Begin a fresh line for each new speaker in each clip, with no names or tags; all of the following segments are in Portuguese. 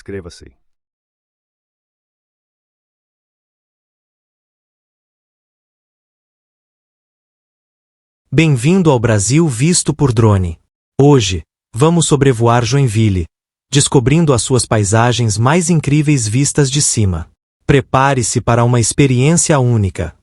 Inscreva-se.
Bem-vindo ao Brasil visto por drone. Hoje, vamos sobrevoar Joinville, descobrindo as suas paisagens mais incríveis vistas de cima. Prepare-se para uma experiência única.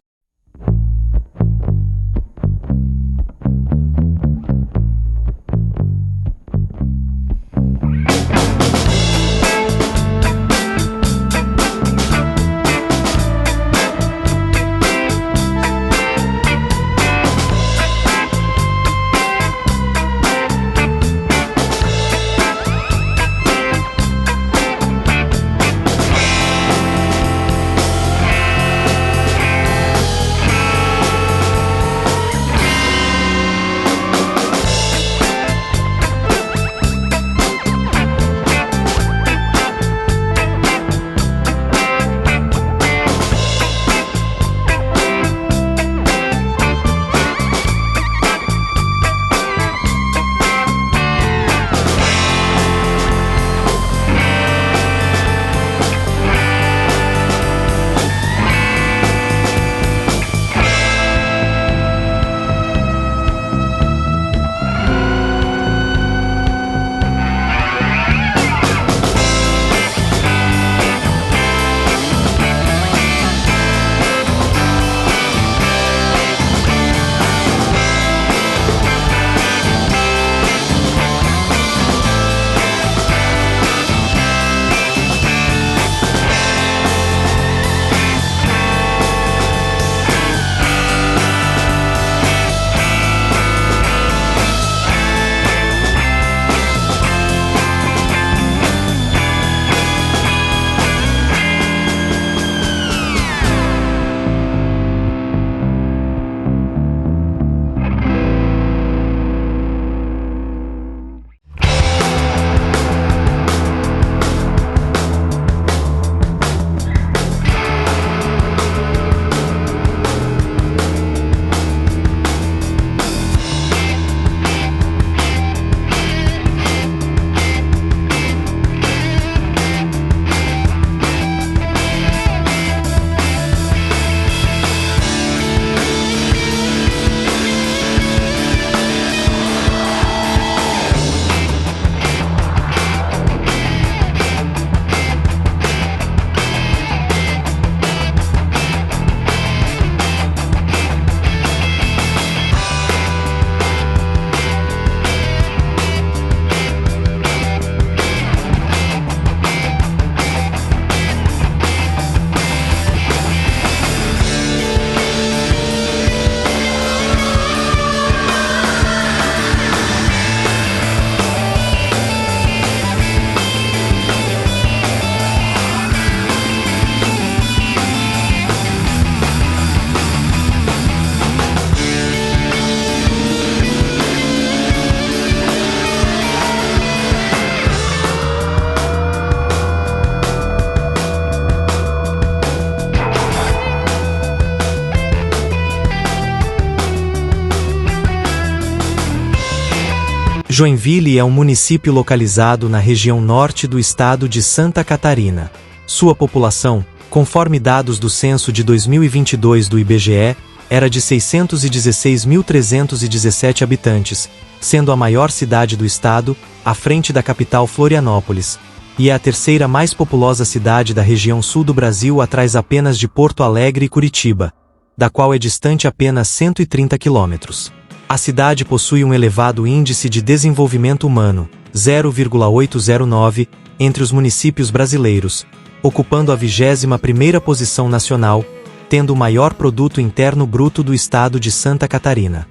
Joinville é um município localizado na região norte do estado de Santa Catarina. Sua população, conforme dados do censo de 2022 do IBGE, era de 616.317 habitantes, sendo a maior cidade do estado, à frente da capital Florianópolis, e é a terceira mais populosa cidade da região sul do Brasil atrás apenas de Porto Alegre e Curitiba, da qual é distante apenas 130 quilômetros. A cidade possui um elevado índice de desenvolvimento humano, 0,809, entre os municípios brasileiros, ocupando a 21ª posição nacional, tendo o maior produto interno bruto do estado de Santa Catarina.